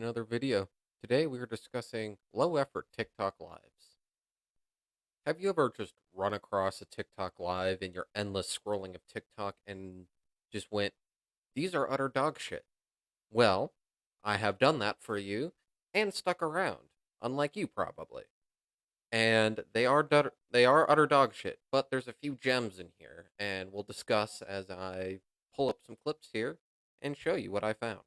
Another video. Today we are discussing low effort TikTok lives. Have you ever just run across a TikTok live in your endless scrolling of TikTok and just went, these are utter dog shit? Well, I have done that for you and stuck around, unlike you probably. And they are utter dog shit, but there's a few gems in here, and we'll discuss as I pull up some clips here and show you what I found.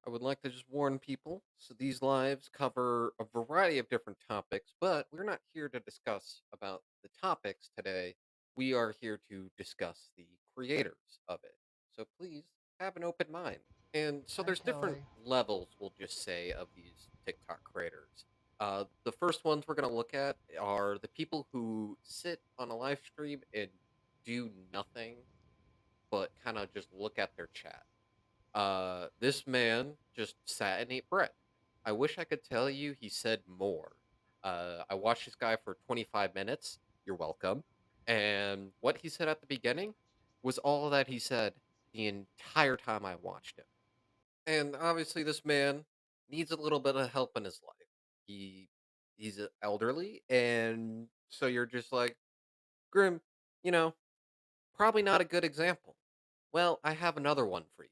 I would like to just warn people so these lives cover a variety of different topics, but we're not here to discuss about the topics today. We are here to discuss the creators of it. So please have an open mind. And so Hi, there's different Kelly. levels, we'll just say, of these TikTok creators. The first ones we're going to look at are the people who sit on a live stream and do nothing but kind of just look at their chat. This man just sat and ate bread. I wish I could tell you he said more. I watched this guy for 25 minutes. You're welcome. And what he said at the beginning was all that he said the entire time I watched him. And obviously, this man needs a little bit of help in his life. He he's elderly, and so you're just like, Grim, you know, probably not a good example. Well, I have another one for you.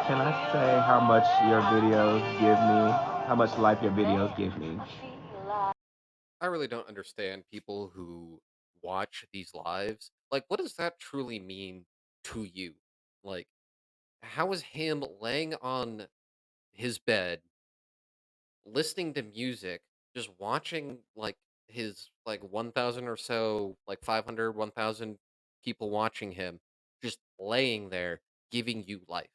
Can I say how much your videos give me? How much life your videos give me? I really don't understand people who watch these lives. Like, what does that truly mean to you? Like, how is him laying on his bed, listening to music, just watching like his like 1,000 or so, like 500, 1,000 people watching him, just laying there, giving you life?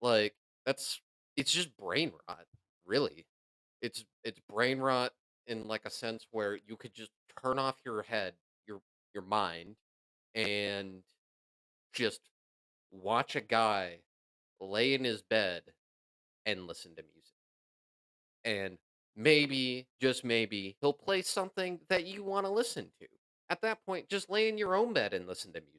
Like, that's it's just brain rot, really. It's brain rot in like a sense where you could just turn off your head, your mind, and just watch a guy lay in his bed and listen to music. And maybe, just maybe, he'll play something that you want to listen to. At that point, just lay in your own bed and listen to music.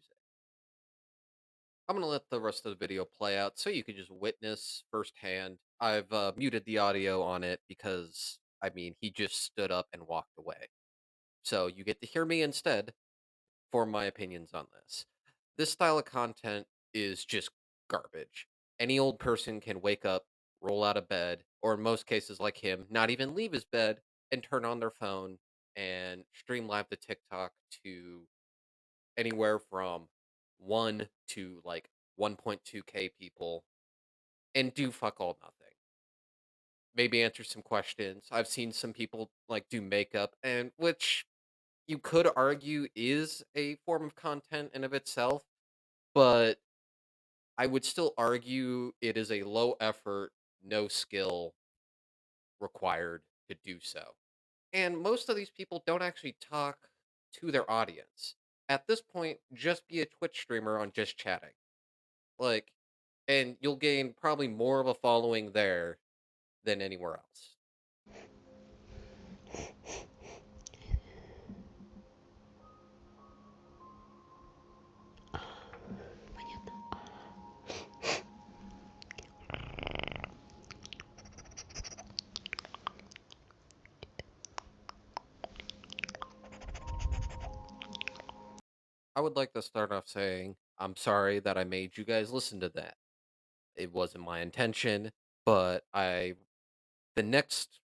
I'm gonna let the rest of the video play out so you can just witness firsthand. I've muted the audio on it because I mean he just stood up and walked away, so you get to hear me instead for my opinions on this. This style of content is just garbage. Any old person can wake up, roll out of bed, or in most cases like him, not even leave his bed and turn on their phone and stream live to TikTok to anywhere from 1 to like 1.2K people and do fuck all nothing. Maybe answer some questions. I've seen some people like do makeup and which you could argue is a form of content in of itself, but I would still argue it is a low effort, no skill required to do so. And most of these people don't actually talk to their audience. At this point, just be a Twitch streamer on just chatting. Like, and you'll gain probably more of a following there than anywhere else. I would like to start off saying I'm sorry that I made you guys listen to that. It wasn't my intention, but the next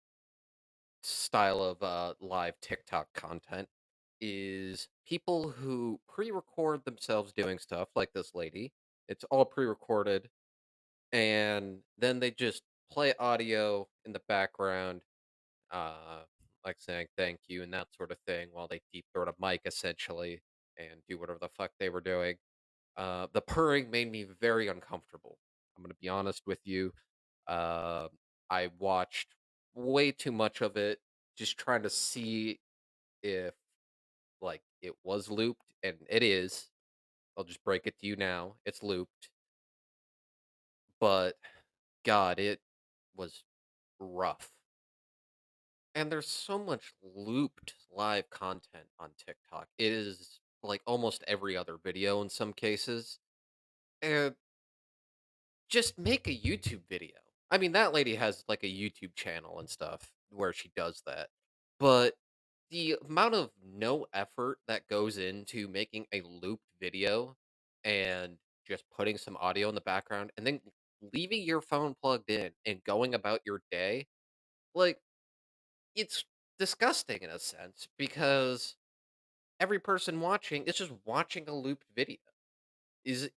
style of live TikTok content is people who pre-record themselves doing stuff like this lady. It's all pre-recorded and then they just play audio in the background, uh like saying thank you and that sort of thing while they deep throat a mic essentially and do whatever the fuck they were doing. The purring made me very uncomfortable. I'm gonna be honest with you. Uh, I watched way too much of it, just trying to see if like it was looped, and it is. I'll just break it to you now. It's looped, but God, it was rough. And there's so much looped live content on TikTok. It is like almost every other video in some cases. And just make a YouTube video. I mean, that lady has like a YouTube channel and stuff where she does that. But the amount of no effort that goes into making a looped video and just putting some audio in the background and then leaving your phone plugged in and going about your day, like, it's disgusting in a sense because every person watching is just watching a looped video. Is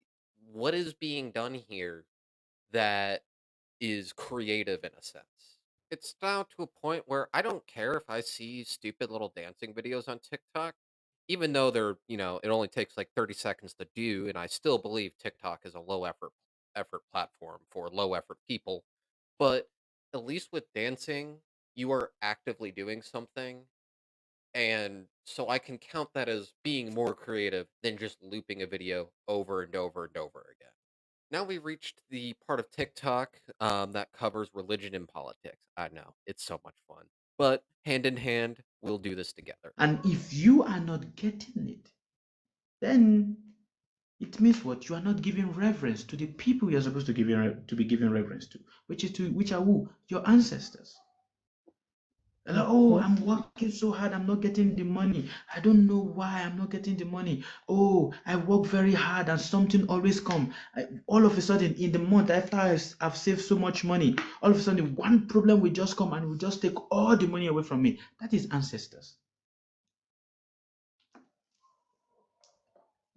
what is being done here that is creative in a sense? It's now to a point where I don't care if I see stupid little dancing videos on TikTok, even though it only takes like 30 seconds to do, and I still believe TikTok is a low effort platform for low effort people. But at least with dancing, you are actively doing something, and so I can count that as being more creative than just looping a video over and over and over again. Now we reached the part of TikTok that covers religion and politics. I know, it's so much fun. But hand in hand, we'll do this together. And if you are not getting it, then it means what? You are not giving reverence to the people you are supposed to be giving reverence to, which are who? Your ancestors. And like, oh, Okay. I'm working so hard, I'm not getting the money. I don't know why I'm not getting the money. Oh, I work very hard and something always come. All of a sudden, in the month after I've saved so much money, all of a sudden one problem will just come and will just take all the money away from me. That is ancestors.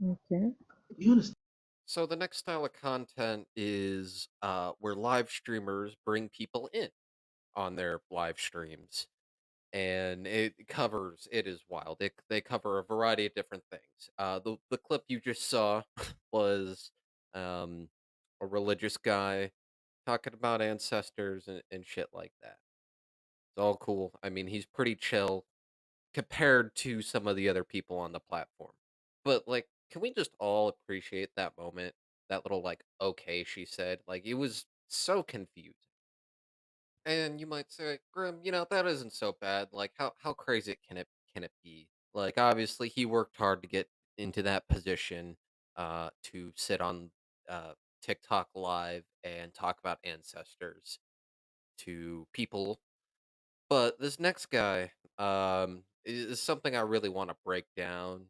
Okay. You understand? So the next style of content is where live streamers bring people in on their live streams, and it is wild. They cover a variety of different things. The clip you just saw was um, a religious guy talking about ancestors and shit like that. It's all cool. I mean, he's pretty chill compared to some of the other people on the platform. But like, can we just all appreciate that moment? That little like, okay, she said. Like, it was so confusing. And you might say, Grim, that isn't so bad. Like, how crazy can it be? Like, obviously, he worked hard to get into that position, to sit on TikTok Live and talk about ancestors to people. But this next guy, is something I really want to break down.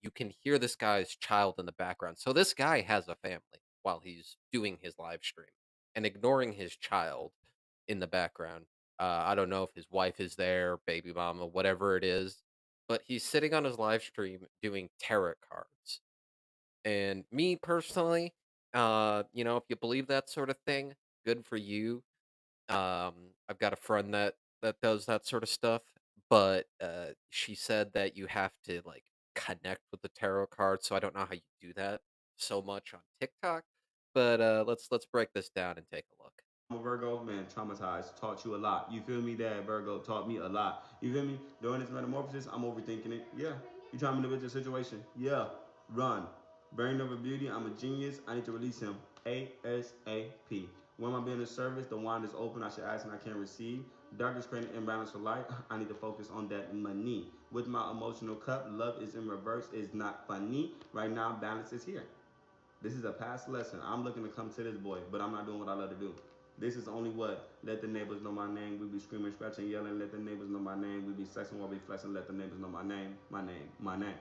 You can hear this guy's child in the background. So this guy has a family while he's doing his live stream and ignoring his child in the background. I don't know if his wife is there, baby mama, whatever it is, but he's sitting on his live stream doing tarot cards. And me personally, if you believe that sort of thing, good for you. I've got a friend that does that sort of stuff, but she said that you have to like connect with the tarot cards, so I don't know how you do that so much on TikTok. But let's break this down and take a look. I'm a Virgo, man, traumatized, taught you a lot. You feel me? That Virgo taught me a lot. You feel me? During this metamorphosis, I'm overthinking it. Yeah. You trying to manipulate the situation? Yeah. Run. Brain over beauty, I'm a genius. I need to release him ASAP. When am I being of service? The wand is open, I should ask and I can't receive. Darkness creating imbalance for light. I need to focus on that money. With my emotional cup, love is in reverse, is not funny. Right now, balance is here. This is a past lesson. I'm looking to come to this boy, but I'm not doing what I love to do. This is only what? Let the neighbors know my name. We be screaming, scratching, yelling. Let the neighbors know my name. We be flexing while we flexing. Let the neighbors know my name, my name, my name.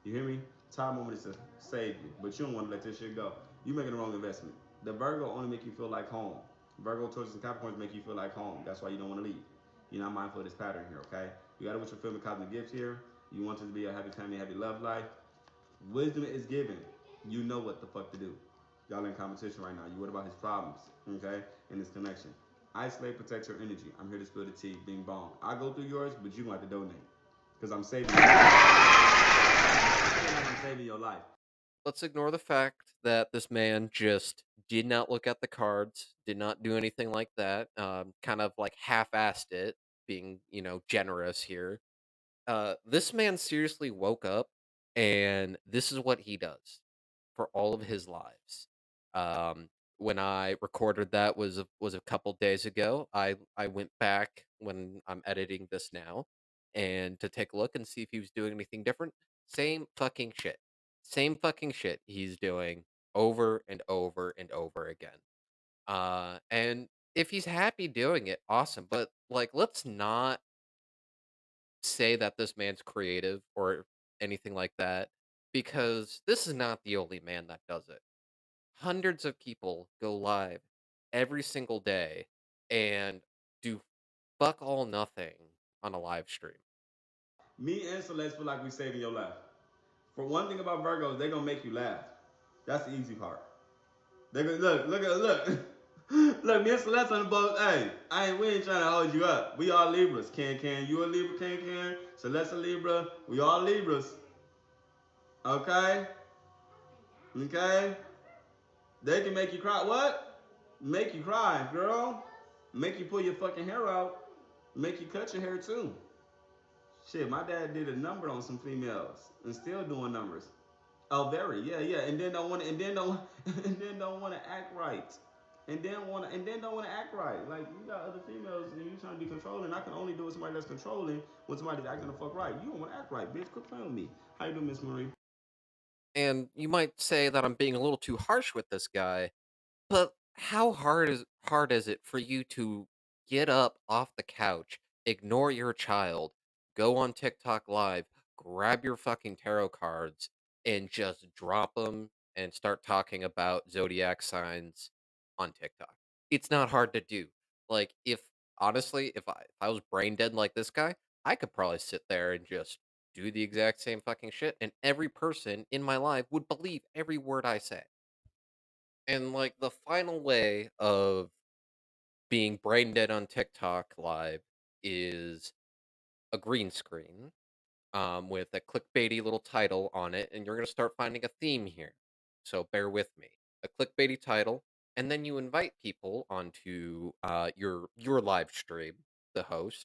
You hear me? Time moment is to save you, but you don't want to let this shit go. You making the wrong investment. The Virgo only make you feel like home. Virgo, Taurus, and Capricorns make you feel like home. That's why you don't want to leave. You're not mindful of this pattern here, okay? You got to what you're feeling cosmic gifts here. You want it to be a happy family, happy love life. Wisdom is given. You know what the fuck to do. Y'all in competition right now. You worried about his problems, okay? And his connection. Isolate, protect your energy. I'm here to spill the tea. Bing bong. I go through yours, but you gonna have to donate. Because I'm saving your life. I'm saving your life. Let's ignore the fact that this man just did not look at the cards, did not do anything like that. Kind of like half-assed it, being generous here. This man seriously woke up, and this is what he does for all of his lives. When I recorded that was a couple days ago. I went back when I'm editing this now and to take a look and see if he was doing anything different. Same fucking shit. Same fucking shit he's doing over and over and over again. And if he's happy doing it, awesome. But like, let's not say that this man's creative or anything like that because this is not the only man that does it. Hundreds of people go live every single day and do fuck all nothing on a live stream. Me and Celeste feel like we saving your life. For one thing about Virgos, they gonna make you laugh. That's the easy part. They gonna look. Look, me and Celeste on the boat. Hey, we ain't trying to hold you up. We all Libras. Can you a Libra? Can Celeste a Libra? We all Libras. Okay, okay. They can make you cry. What? Make you cry, girl. Make you pull your fucking hair out. Make you cut your hair too. Shit, my dad did a number on some females and still doing numbers. Oh, very, yeah, and then don't want to, and then don't, and then don't want to act right, and then don't want to act right. Like you got other females and you trying to be controlling. I can only do with somebody that's controlling when somebody's acting the fuck right. You don't want to act right, bitch. Quit playing with me. How you doing, Miss Marie? And you might say that I'm being a little too harsh with this guy, but how hard is it for you to get up off the couch, ignore your child, go on TikTok live, grab your fucking tarot cards, and just drop them and start talking about zodiac signs on TikTok? It's not hard to do. Like if honestly, if I was brain dead like this guy, I could probably sit there and just do the exact same fucking shit, and every person in my life would believe every word I say. And like the final way of being brain dead on TikTok live is a green screen with a clickbaity little title on it, and you're gonna start finding a theme here. So bear with me. A clickbaity title, and then you invite people onto your live stream, the host,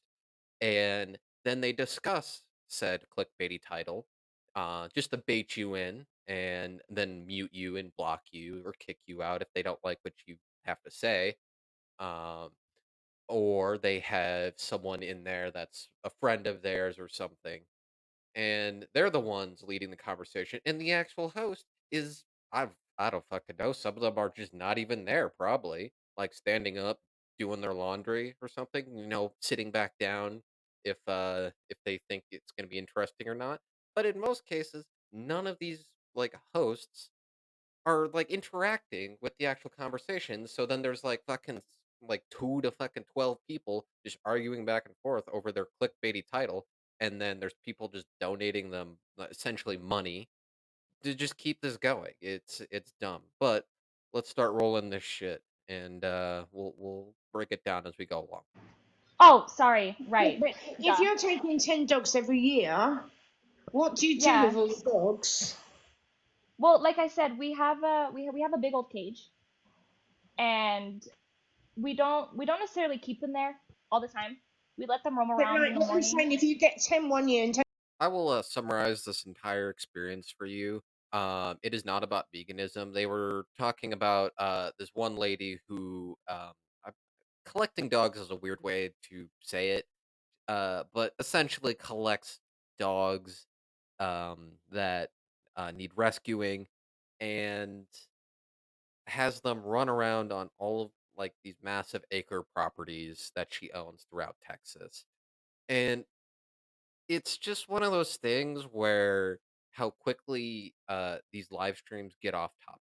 and then they discuss said clickbaity title, just to bait you in, and then mute you and block you or kick you out if they don't like what you have to say. Um, or they have someone in there that's a friend of theirs or something, and they're the ones leading the conversation. And the actual host is I don't fucking know. Some of them are just not even there, probably like standing up, doing their laundry or something. Sitting back down if they think it's going to be interesting or not. But in most cases, none of these like hosts are like interacting with the actual conversation. So then there's like fucking like 2 to fucking 12 people just arguing back and forth over their clickbaity title, and then there's people just donating them essentially money to just keep this going. It's dumb, but let's start rolling this shit, and we'll break it down as we go along. Oh, sorry. Yeah, Right. but if Duh. you're taking 10 dogs every year, what do you do Yeah. with all the dogs? Well, like I said, we have a big old cage, and we don't necessarily keep them there all the time. We let them roam But around in like the what I'm morning. saying, if you get 10 one year and 10 I will summarize this entire experience for you. It is not about veganism. They were talking about this one lady who collecting dogs is a weird way to say it, but essentially collects dogs that need rescuing and has them run around on all of like these massive acre properties that she owns throughout Texas. And it's just one of those things where how quickly these live streams get off topic.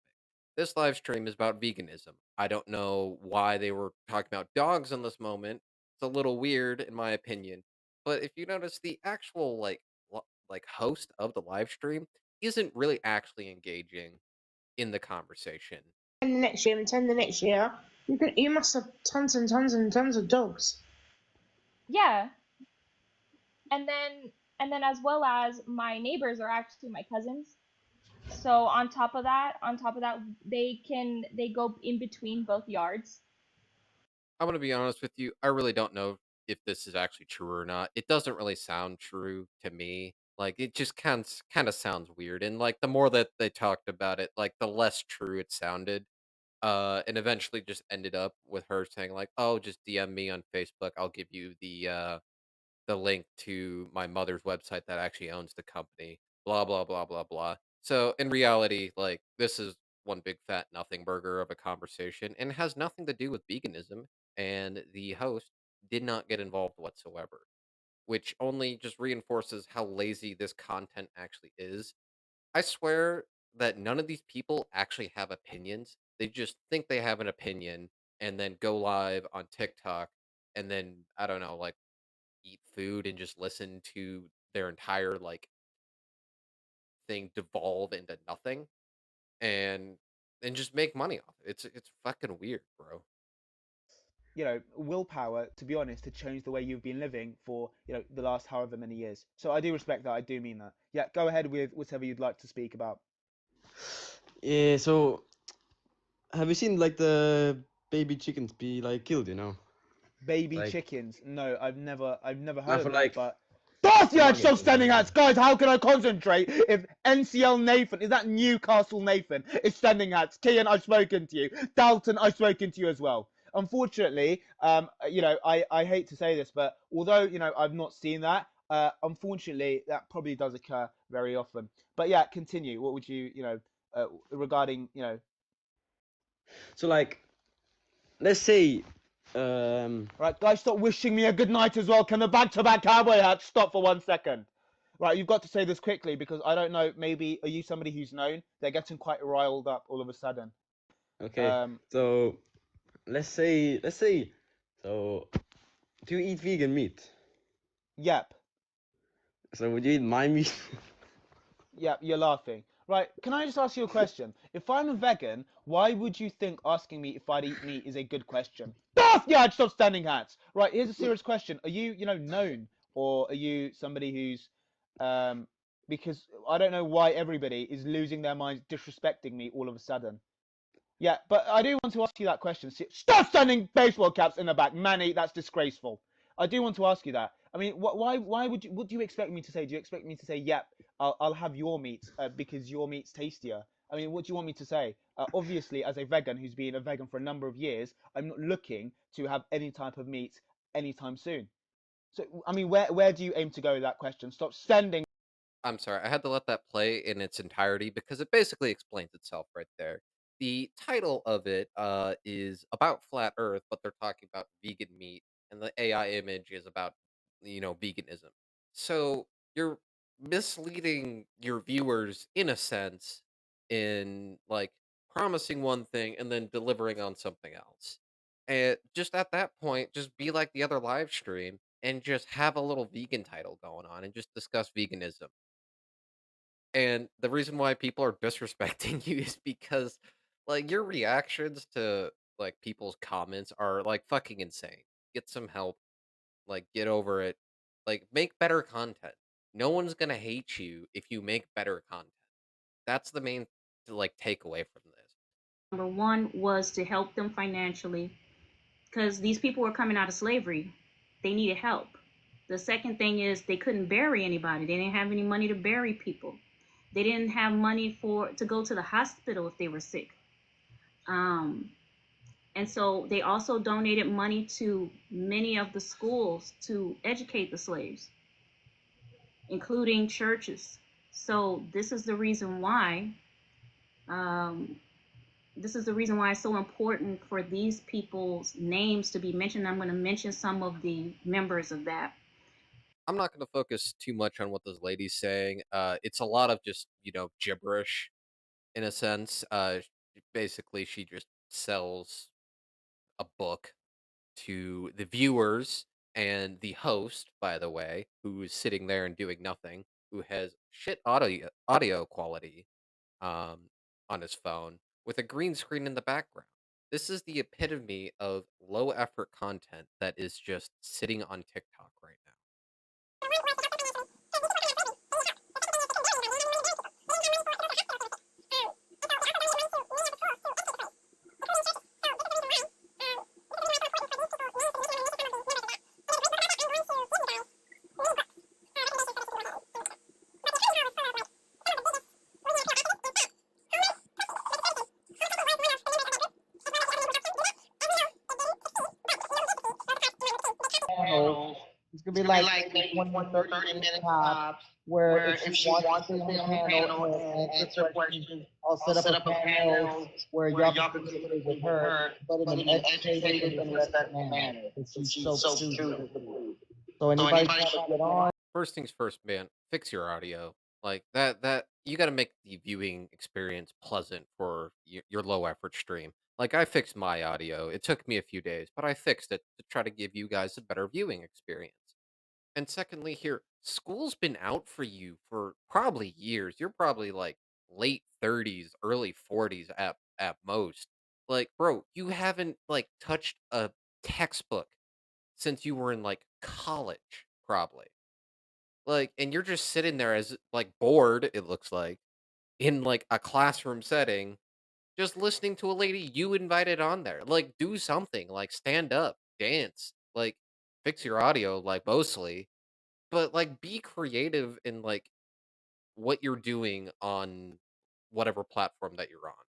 This live stream is about veganism. I don't know why they were talking about dogs in this moment. It's a little weird in my opinion. But if you notice, the actual like host of the live stream isn't really actually engaging in the conversation. the next year and 10 the next year, you must have tons and tons and tons of dogs. Yeah. And then as well as my neighbors are actually my cousins. So on top of that, they go in between both yards. I'm gonna be honest with you. I really don't know if this is actually true or not. It doesn't really sound true to me. Like it just kind of sounds weird. And like the more that they talked about it, like the less true it sounded. And eventually just ended up with her saying like, "Oh, just DM me on Facebook. I'll give you the link to my mother's website that actually owns the company." Blah blah blah blah blah. So in reality, like this is one big fat nothing burger of a conversation and has nothing to do with veganism. And the host did not get involved whatsoever, which only just reinforces how lazy this content actually is. I swear that none of these people actually have opinions. They just think they have an opinion and then go live on TikTok and then I don't know, like eat food and just listen to their entire like thing devolve into nothing and just make money off it. It's fucking weird, bro. Willpower, to be honest, to change the way you've been living for, the last however many years. So I do respect that. I do mean that. Yeah, go ahead with whatever you'd like to speak about. Yeah, so have you seen like the baby chickens be like killed, Baby Like chickens. No, I've never heard not of for that, like but Darcyard, stop nuggets or standing something. hats, guys. How can I concentrate if NCL Nathan is that Newcastle Nathan is standing hats? Kian, I've spoken to you. Dalton, I've spoken to you as well. Unfortunately, I hate to say this, but although I've not seen that, unfortunately that probably does occur very often. But yeah, continue. What would regarding So like let's say um Right, guys, stop wishing me a good night as well. Can the back-to-back cowboy hats stop for 1 second? Right, you've got to say this quickly because I don't know. Maybe are you somebody who's known? They're getting quite riled up all of a sudden. okay. Um, So let's say so do you eat vegan meat? yep, So would you eat my meat? yep. You're laughing. Right, can I just ask you a question? If I'm a vegan, why would you think asking me if I'd eat meat is a good question? Yeah, I'd stop standing hats. Right, here's a serious question. Are you, known, or are you somebody who's, um, because I don't know why everybody is losing their minds, disrespecting me all of a sudden. Yeah, but I do want to ask you that question. Stop standing baseball caps in the back, Manny. That's disgraceful. I do want to ask you that. I mean, why would you? What do you expect me to say? Do you expect me to say, "Yep, I'll have your meat because your meat's tastier"? I mean, what do you want me to say? Obviously, as a vegan who's been a vegan for a number of years, I'm not looking to have any type of meat anytime soon. So, I mean, where do you aim to go with that question? Stop standing. I'm sorry, I had to let that play in its entirety because it basically explains itself right there. The title of it is about flat Earth, but they're talking about vegan meat, and the AI image is about veganism. So you're misleading your viewers in a sense in like promising one thing and then delivering on something else. And just at that point, just be like the other live stream and just have a little vegan title going on and just discuss veganism. And the reason why people are disrespecting you is because, like, your reactions to, like, people's comments are, like, fucking insane. Get some help. Like, get over it. Like, make better content. No one's gonna hate you if you make better content. That's the main, like, takeaway from this. Number one was to help them financially because these people were coming out of slavery. They needed help. The second thing is they couldn't bury anybody. They didn't have any money to bury people. They didn't have money to go to the hospital if they were sick. Um, and so they also donated money to many of the schools to educate the slaves, including churches. So um, this is the reason why it's so important for these people's names to be mentioned. I'm going to mention some of the members of that. I'm not gonna focus too much on what this lady's saying. It's a lot of just, gibberish in a sense. Basically, she just sells a book to the viewers and the host, by the way, who is sitting there and doing nothing, who has shit audio quality on his phone with a green screen in the background. This is the epitome of low effort content that is just sitting on TikTok right now. be like maybe 20 or 30 minutes tops, where if she wants to stay on the panel and answer questions, I'll set up a panel where y'all can communicate with her, but in an educated and interesting manner, because she's so curious with food. So anybody trying to get on, First things first, man, fix your audio. Like that you got to make the viewing experience pleasant for your low effort stream. Like I fixed my audio. It took me a few days, but I fixed it to try to give you guys a better viewing experience. And secondly, here, school's been out for you for probably years. You're probably like late 30s, early 40s at most. Like, bro, you haven't like touched a textbook since you were in like college, probably. Like, and you're just sitting there as like bored, it looks like, in like a classroom setting, just listening to a lady you invited on there. Like, do something, like stand up, dance, like fix your audio, like mostly, but like be creative in like what you're doing on whatever platform that you're on.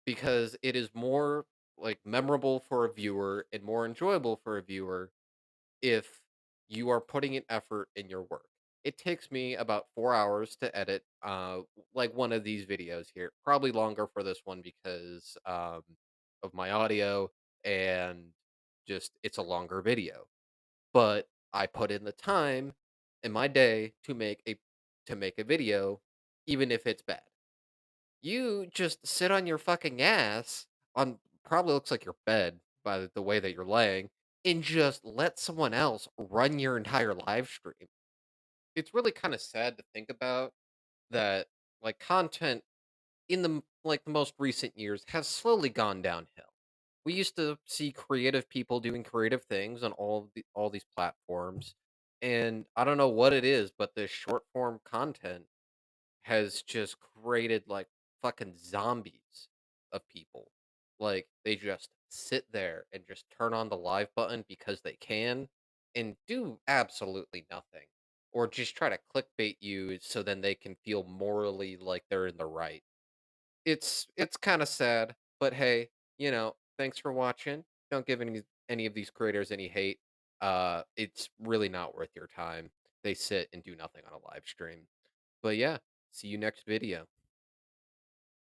Because it is more like memorable for a viewer and more enjoyable for a viewer if you are putting an effort in your work. It takes me about 4 hours to edit like one of these videos here. Probably longer for this one because of my audio and just it's a longer video. But I put in the time in my day to make a video even if it's bad. You just sit on your fucking ass on probably looks like your bed by the way that you're laying and just let someone else run your entire live stream. It's really kind of sad to think about that like content in like the most recent years has slowly gone downhill. We used to see creative people doing creative things on all these platforms and I don't know what it is but this short form content has just created like fucking zombies of people. Like they just sit there and just turn on the live button because they can and do absolutely nothing. Or just try to clickbait you so then they can feel morally like they're in the right. It's kind of sad, but hey, thanks for watching. Don't give any of these creators any hate. It's really not worth your time. They sit and do nothing on a live stream. But yeah, see you next video.